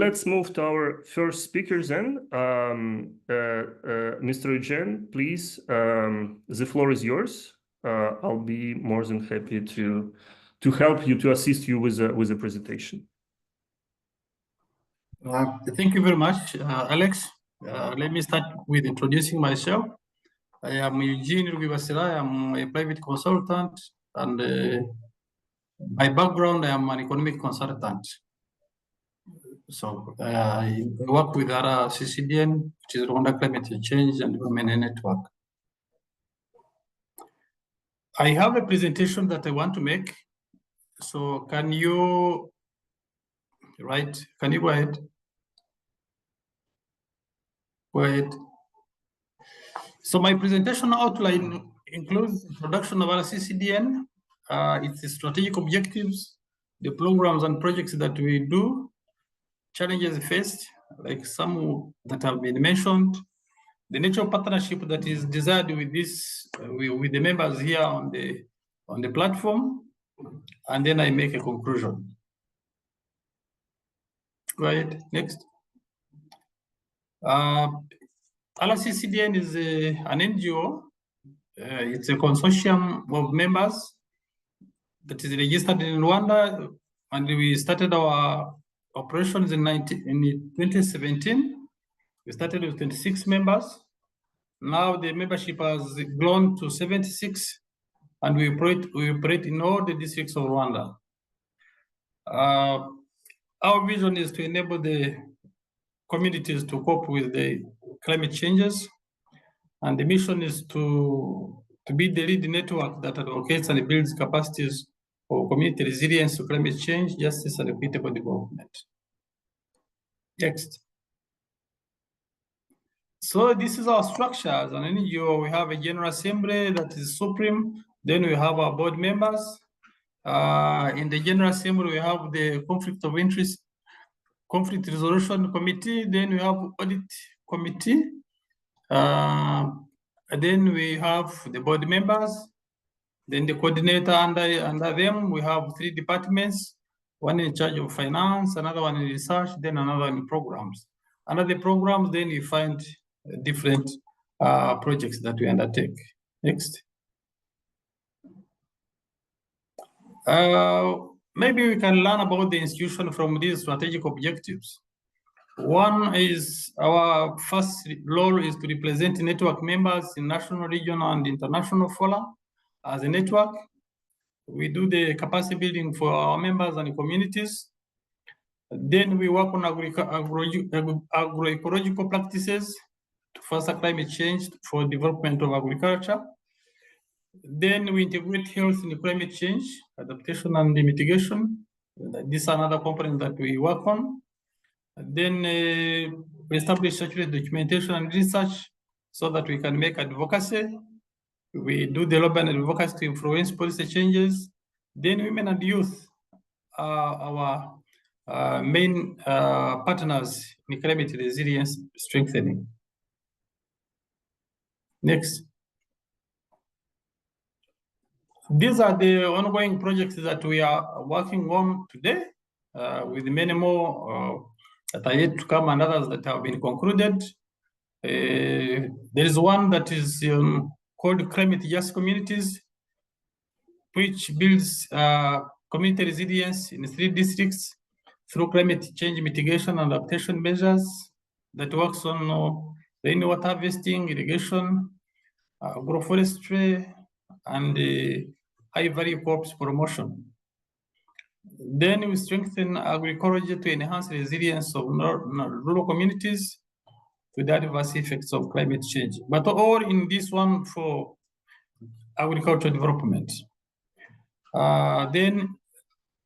Let's move to our first speaker then. Mr. Eugene, please, the floor is yours. I'll be more than happy to help you, to assist you with the presentation. Thank you very much, Alex. Let me start with introducing myself. I am Eugene Rwibasira. I am a private consultant, and by background, I am an economic consultant. So I work with RCCDN, which is Rwanda Climate Change and Development Network. I have a presentation that I want to make. So can you go ahead? Go ahead. So my presentation outline includes introduction of RCCDN, its strategic objectives, the programs and projects that we do, challenges faced, like some that have been mentioned, the nature of partnership that is desired with this, with the members here on the platform, and then I make a conclusion. Go ahead, next. RCCDN is an NGO. It's a consortium of members that is registered in Rwanda, and we started our operations in 2017. We started with 26 members. Now the membership has grown to 76, and we operate in all the districts of Rwanda. Our vision is to enable the communities to cope with the climate changes, and the mission is to be the lead network that advocates and builds capacities for community resilience to climate change, justice, and equitable development. Next. So this is our structure as an NGO. We have a General Assembly that is supreme. Then we have our board members. In the General Assembly, we have the conflict resolution committee. Then we have audit committee. Then we have the board members. Then the coordinator under them. We have 3 departments, one in charge of finance, another one in research, then another in programs. Under the programs, then you find different projects that we undertake. Next. Maybe we can learn about the institution from these strategic objectives. One is our first role is to represent network members in national, regional, and international fora. As a network, we do the capacity building for our members and communities. Then we work on agroecological practices to foster climate change for development of agriculture. Then we integrate health in climate change, adaptation and mitigation. This is another component that we work on. Then we establish accurate documentation and research so that we can make advocacy. We do development and advocacy to influence policy changes. Then women and youth are our main partners in climate resilience strengthening. Next. These are the ongoing projects that we are working on today, with many more that are yet to come and others that have been concluded. There is one that is called Climate Just Communities, which builds community resilience in 3 districts through climate change mitigation and adaptation measures that works on rainwater harvesting, irrigation, agroforestry, and high-value crops promotion. Then we strengthen agriculture to enhance resilience of rural communities to the adverse effects of climate change, but all in this one for agricultural development. Then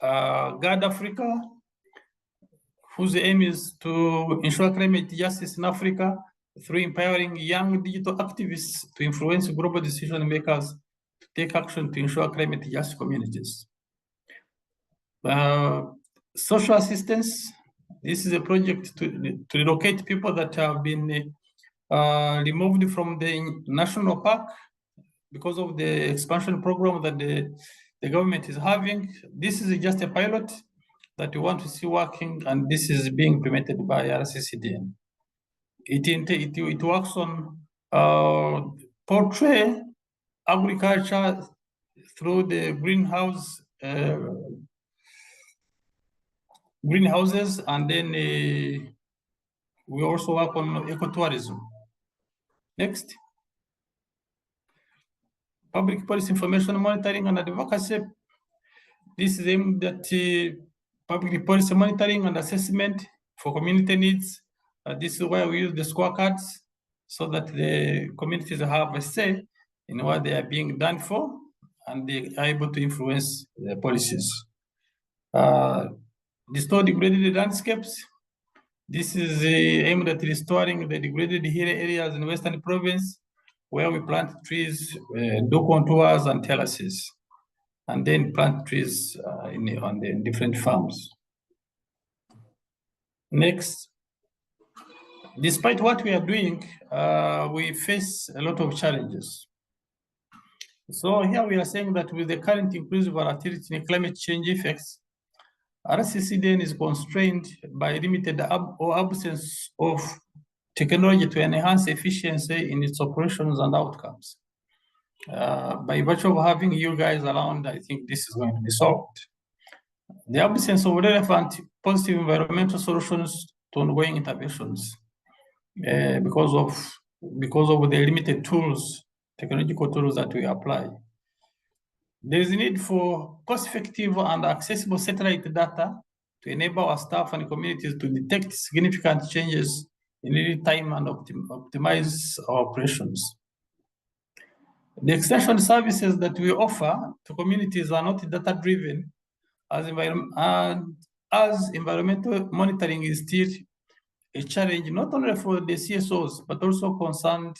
Guard Africa, whose aim is to ensure climate justice in Africa through empowering young digital activists to influence global decision makers to take action to ensure climate just communities. Social assistance. This is a project to relocate people that have been removed from the national park because of the expansion program that the government is having. This is just a pilot, that we want to see working, and this is being implemented by RCCDN. It works on portray agriculture through the greenhouses, and then we also work on ecotourism. Next. Public policy information monitoring and advocacy. This is aimed at public policy monitoring and assessment for community needs. This is where we use the scorecards so that the communities have a say in what they are being done for, and they are able to influence the policies. Restore degraded landscapes. This is aimed at restoring the degraded hill areas in Western Province, where we plant trees, do contours and terraces, and then plant trees on the different farms. Next, despite what we are doing, we face a lot of challenges. So here we are saying that with the current increased volatility in climate change effects, RCCDN is constrained by limited or absence of technology to enhance efficiency in its operations and outcomes. By virtue of having you guys around, I think this is going to be solved. The absence of relevant positive environmental solutions to ongoing interventions because of the limited tools, technological tools that we apply. There is a need for cost-effective and accessible satellite data to enable our staff and communities to detect significant changes in real time and optimize our operations. The extension services that we offer to communities are not data-driven, as environmental monitoring is still a challenge, not only for the CSOs, but also concerned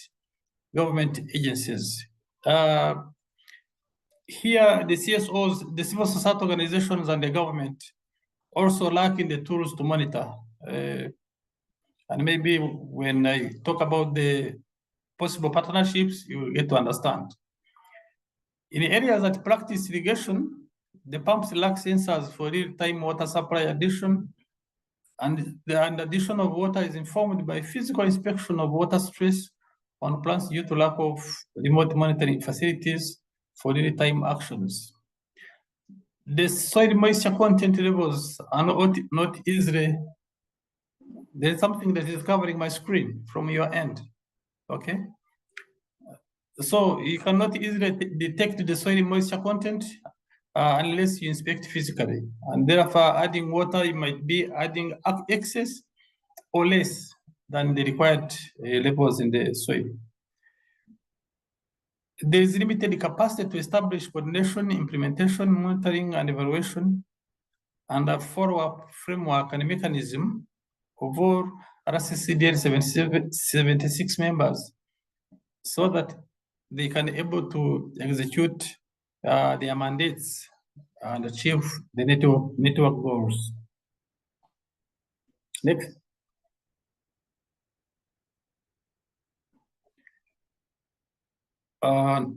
government agencies. Here, the CSOs, the civil society organizations, and the government also lacking the tools to monitor. And maybe when I talk about the possible partnerships, you will get to understand. In areas that practice irrigation, the pumps lack sensors for real-time water supply addition, and the addition of water is informed by physical inspection of water stress on plants due to lack of remote monitoring facilities for real-time actions. The soil moisture content levels are not easily. There's something that is covering my screen from your end, okay? So you cannot easily detect the soil moisture content unless you inspect physically. And therefore, adding water, you might be adding excess or less than the required levels in the soil. There is limited capacity to establish coordination, implementation, monitoring, and evaluation, and a follow-up framework and mechanism of all RCCDN 76 members, so that they can be able to execute their mandates and achieve the network goals. Next.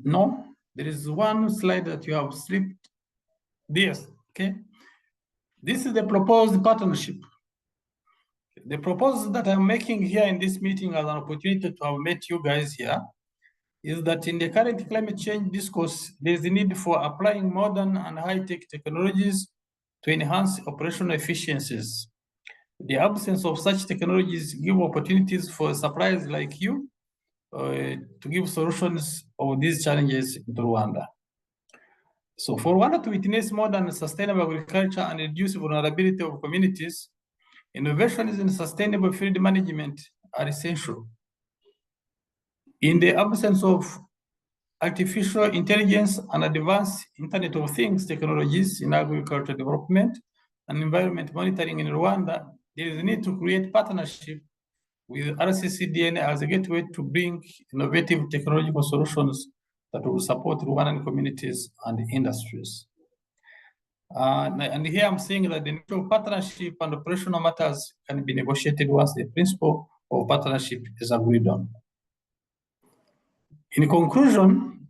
No, there is one slide that you have slipped. This, okay. This is the proposed partnership. The proposal that I'm making here in this meeting as an opportunity to have met you guys here is that in the current climate change discourse, there's a need for applying modern and high-tech technologies to enhance operational efficiencies. The absence of such technologies give opportunities for suppliers like you to give solutions of these challenges in Rwanda. So for Rwanda to witness modern and sustainable agriculture and reduce vulnerability of communities, innovations in sustainable field management are essential. In the absence of artificial intelligence and advanced Internet of Things technologies in agricultural development and environment monitoring in Rwanda, there is a need to create partnership with RCCDN as a gateway to bring innovative technological solutions that will support Rwandan communities and industries. And here I'm saying that the nature of partnership and operational matters can be negotiated once the principle of partnership is agreed on. In conclusion,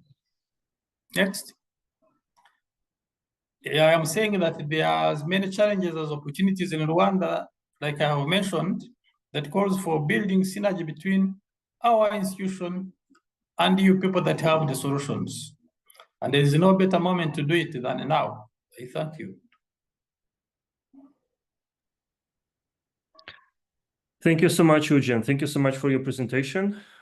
next, Yeah, I am saying that there are as many challenges as opportunities in Rwanda, like I have mentioned, that calls for building synergy between our institution and you people that have the solutions. And there is no better moment to do it than now. I thank you. Thank you so much, Eugene. Thank you so much for your presentation.